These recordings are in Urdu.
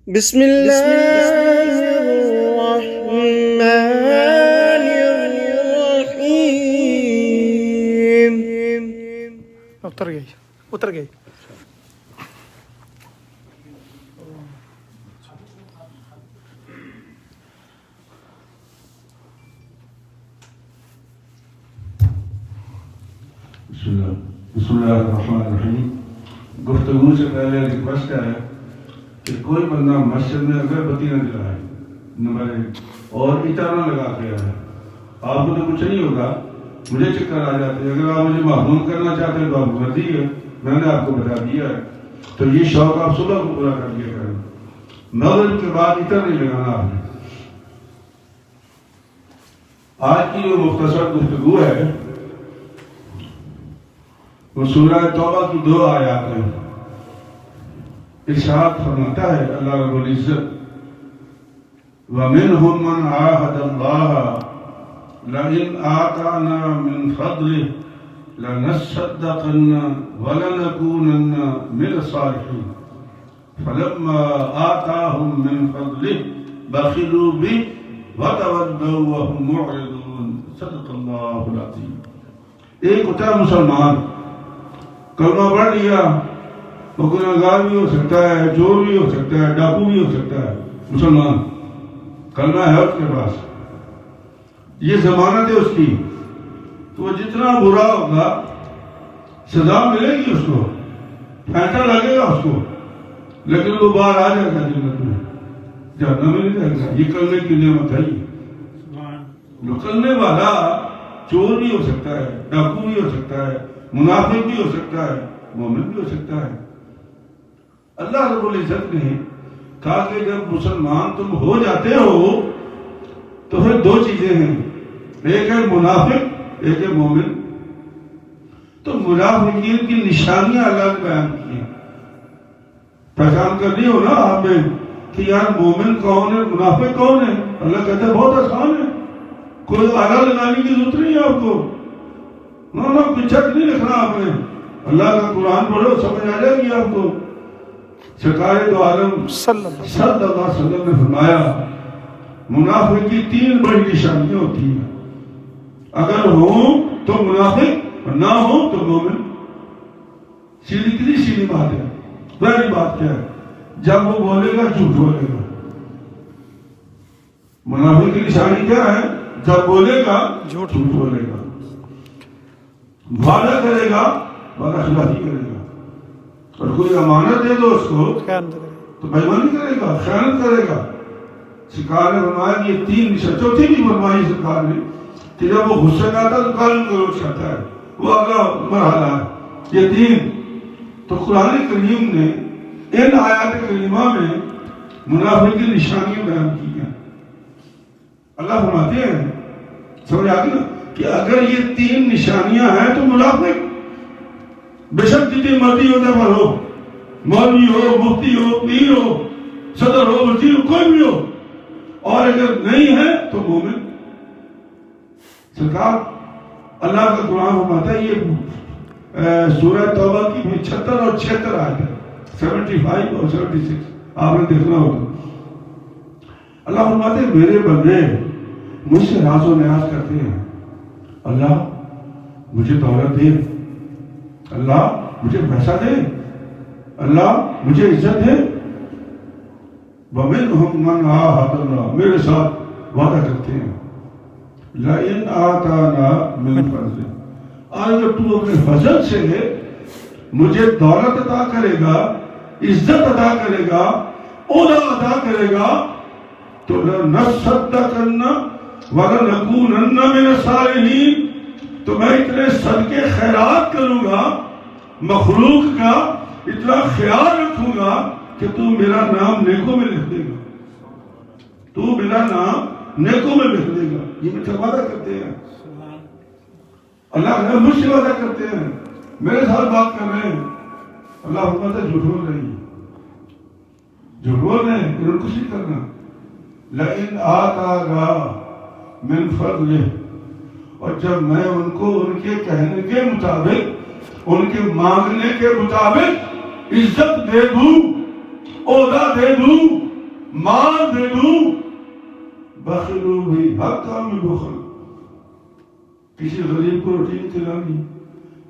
بسم اللہ الرحمن الرحیم. اتر گئی. بسم اللہ الرحمن الرحیم. گفتگو سے پہلے ریکویسٹ ہے کہ کوئی بندہ مسجد میں اگربتی نہ جلائے، نمبر 1، اور ایٹا نہ لگا کے آئے. آپ کو تو کچھ نہیں ہوگا، مجھے چکر آ جاتے ہیں. اگر آپ مجھے محروم کرنا چاہتے ہیں تو آپ مرضی ہے، میں نے آپ کو بتا دیا ہے. تو یہ شوق آپ صبح کو پورا کر لیا کریں. مغرب کے بعد ایٹا نہیں لگانا آپ نے. آج کی جو مختصر گفتگو ہے وہ سورہ توبہ کی 2 آیات ہیں. ارشاد فرماتا ہے اللہ رب العزت، وَمِنْهُمْ مَنْ عَاهَدَ اللَّهَ لَئِنْ آتَانَا مِنْ فَضْلِهِ لَنَصَّدَّقَنَّ وَلَنَكُونَنَّ مِنَ الصَّالِحِينَ فَلَمَّا آتَاهُمْ مِنْ فَضْلِهِ بَخِلُوا بِهِ وَتَوَلَّوْا وَهُمْ مُعْرِضُونَ. صدق اللہ العظیم. ایک ہوتا ہے مسلمان، کلمہ پڑھ لیا، وہ گنہگار بھی ہو سکتا ہے، چور بھی ہو سکتا ہے، ڈاکو بھی ہو سکتا ہے. مسلمان کلمہ ہے اس کے پاس، یہ ضمانت ہے اس کی، تو وہ جتنا برا ہوگا سزا ملے گی اس کو، پھینٹا لگے گا اس کو، لیکن وہ باہر آ جائے گا جنت میں، جہنم میں نہیں جائے گا. یہ کلمے کی نعمت ہے. جو کلمے والا چور بھی ہو سکتا ہے، ڈاکو بھی ہو سکتا ہے، منافق بھی ہو سکتا ہے، مومن بھی ہو سکتا ہے. اللہ رب العزت نے کہا کہ جب مسلمان تم ہو جاتے ہو تو پھر 2 چیزیں ہیں، ایک ہے منافق، ایک ہے مومن. تو منافقین کی نشانیاں اللہ نے بیان کی ہیں. پہچان کرنی ہو نا آپ میں کہ یار مومن کون ہے، منافق کون ہے. اللہ کہتا ہے بہت آسان ہے، کوئی آلہ لگانے کی ضرورت نہیں ہے آپ کو. نہ کوئی چک نہیں لکھنا آپ نے. اللہ کا قرآن پڑھو، سمجھ آ جائے گی آپ کو. سرکار دو عالم صلی اللہ علیہ وسلم نے فرمایا منافق کی 3 بڑی نشانیاں ہوتی ہیں. اگر ہوں تو منافق اور نہ ہوں تو مومن. سیدھی بات ہے. پہلی بات کیا ہے؟ جب وہ بولے گا جھوٹ بولے گا. منافق کی نشانی کیا ہے؟ جب بولے گا جھوٹ بولے گا، وعدہ کرے گا وعدہ خلافی کرے گا، اور کوئی امانت دے دو اس کو تو بےایمانی کرے گا، خیانت کرے گا. سرکار نے فرمایا کہ یہ 3 نشان. چوتھی بھی فرمائی سرکار نے کہ جب وہ غصے میں آتا ہے تو گالی گلوچ کرتا ہے، وہ اگلا مرحلہ ہے. یہ 3 تو قرآن کریم نے ان آیات کریمہ میں منافق کی نشانیاں بیان کی ہیں. اللہ فرماتے ہیں، سمجھ آ گئی نا، کہ اگر یہ 3 نشانیاں ہیں تو منافق بے شک جتنی مرضی ہو پر ہو، مولوی ہو، مفتی ہو، پیر ہو، صدر ہو، وزیر ہو، کوئی بھی ہو، اور اگر نہیں ہے تو مومن. سرکار اللہ کا قرآن فرماتا ہے، یہ سورہ توبہ کی 75 اور 76 آیت ہے، 75 اور 76 آپ نے دیکھنا ہوگا. اللہ فرماتے ہیں میرے بندے مجھ سے راز و نیاز کرتے ہیں، اللہ مجھے دولت دے، اللہ مجھے پیسہ دے، اللہ مجھے عزت دے. وَمِنْهُمْ مَنْ عَاهَدَ اللَّهَ، میرے ساتھ وعدہ کرتے ہیں، لَئِنْ آتَانَا مِنْ فَضْلِهِ، اگر تو اپنے فضل سے مجھے دولت عطا کرے گا، عزت عطا کرے گا، عہدہ عطا کرے گا، تو لَنَصَّدَّقَنَّ وَلَنَكُونَنَّ مِنَ الصَّالِحِينَ، تو میں اتنے صدقے خیرات کروں گا، مخلوق کا اتنا خیال رکھوں گا کہ تو میرا نام نیکوں میں لکھ دے گا، تو میرا نام نیکوں میں لکھ دے گا. یہ مجھ سے وعدہ کرتے ہیں، اللہ نے مجھ سے وعدہ کرتے ہیں، میرے ساتھ بات کر رہے ہیں. اللہ فرماتا ہے جھوٹ بول رہے ہیں، جھوٹ بول رہے ہیں، انہوں نے کچھ نہیں کرنا. لَئِنْ آتَانَا مِنْ فَضْلِهِ، اور جب میں ان کو ان کے کہنے کے مطابق، ان کے مانگنے کے مطابق عزت دے دوں، عہدہ دے دوں، مال دے دوں، بخلو بھی حق کام میں بخل، کسی غریب کو روٹی نہیں کھلانی،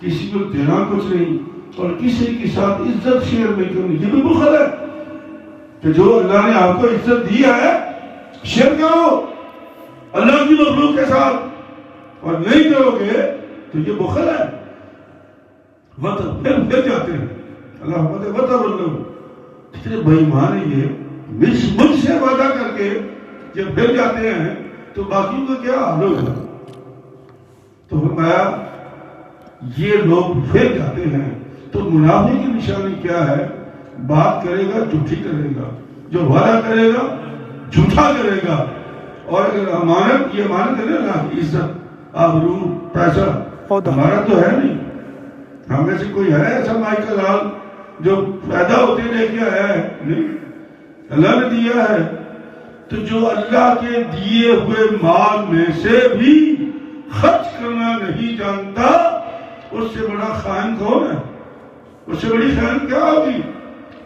کسی کو دینا کچھ نہیں، اور کسی کے ساتھ عزت شیئر نہیں کرنی، یہ بھی بخل ہے کہ جو اللہ نے آپ کو عزت دی ہے شیئر کرو اللہ کی مخلوق کے ساتھ، اور نہیں کرو گے تو یہ بخل ہے۔ پھر جاتے ہیں اللہ حمد وطا بلو، کتنے بے ایمان ہیں یہ، مجھ سے وعدہ کر کے جب پھر جاتے ہیں تو باقیوں کا کیا حال ہوگا؟ تو فرمایا یہ لوگ پھر جاتے ہیں تو منافق کی نشانی کیا ہے؟ بات کرے گا جھوٹی کرے گا، جو وعدہ کرے گا جھوٹا کرے گا، اور اگر امانت، یہ امانت ہے نا، عزت، آبرو، پیسہ ہمارا تو ہے نہیں، ہم میں سے کوئی ہے ایسا مائی کا لال جو پیدا ہوتے لے کے آیا ہے؟ نہیں، اللہ نے دیا ہے۔ تو جو اللہ کے دیے ہوئے مال میں سے بھی خرچ کرنا نہیں جانتا، اس سے بڑا خائن کون ہے؟ اس سے بڑی خائن کیا ہوگی؟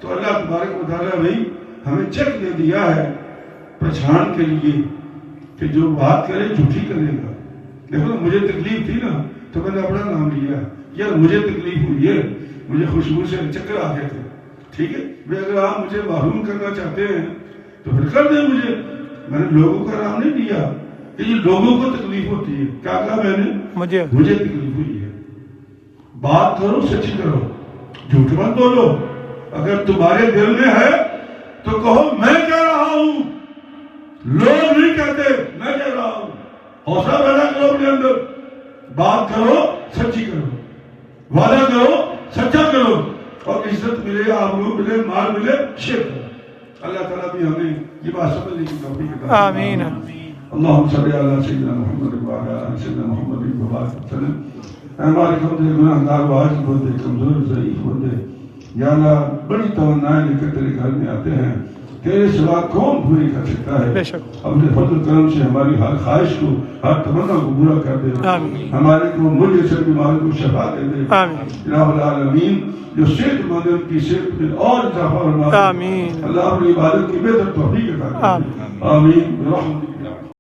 تو اللہ تبارک و تعالیٰ بھائی ہمیں چیک دے دیا ہے پہچان کے لیے کہ جو بات کرے جھوٹی کرے گا۔ دیکھو نا، مجھے تکلیف تھی نا تو میں نے اپنا نام لیا، یار مجھے تکلیف ہوئی ہے، مجھے خوشبو سے چکر آ گئے تھے، ٹھیک ہے بھائی، اگر آپ مجھے محروم کرنا چاہتے ہیں تو پھر کر دیں مجھے، میں نے لوگوں کا نام نہیں لیا کہ یہ لوگوں کو تکلیف ہوتی ہے، کیا کہا میں نے؟ مجھے تکلیف ہوئی ہے۔ بات کرو سچی کرو، جھوٹ مت بولو، اگر تمہارے دل میں ہے تو کہو میں کہہ رہا ہوں، لوگ نہیں کہتے، میں کہہ رہا ہوں، حوصلہ پیدا کرو اپنے اندر، بات کرو سچی کرو، وعدہ کرو سچا کرو، اور عزت ملے، آبرو ملے، مال ملے، شیئر کرو۔ اللہ تعالیٰ بھی ہمیں یہ بات سمجھنے کی توفیق عطا فرمائے۔ آمین۔ اللہم صلی علی سیدنا محمد وعلی آل سیدنا محمد وبارک وسلم۔ ہمارے کمزور گناہگار عاجز بندے، کمزور ضعیف بندے، یا اللہ بڑی توانائی لے کر تیرے گھر میں آتے ہیں، تیرے سوا کون پوری کر سکتا ہے؟ اپنے فضل کرم سے ہماری ہر خواہش کو، ہر تمنا کو پورا کر دے، ہمارے کو مجھے سے بیماری کو شفا دے دے، رب العالمین۔ جو صحت مند ان کی صحت میں اور اضافہ فرما دے، اللہ اپنی عبادت کی بہتر توفیق عطا کرے، آمین برحمتک۔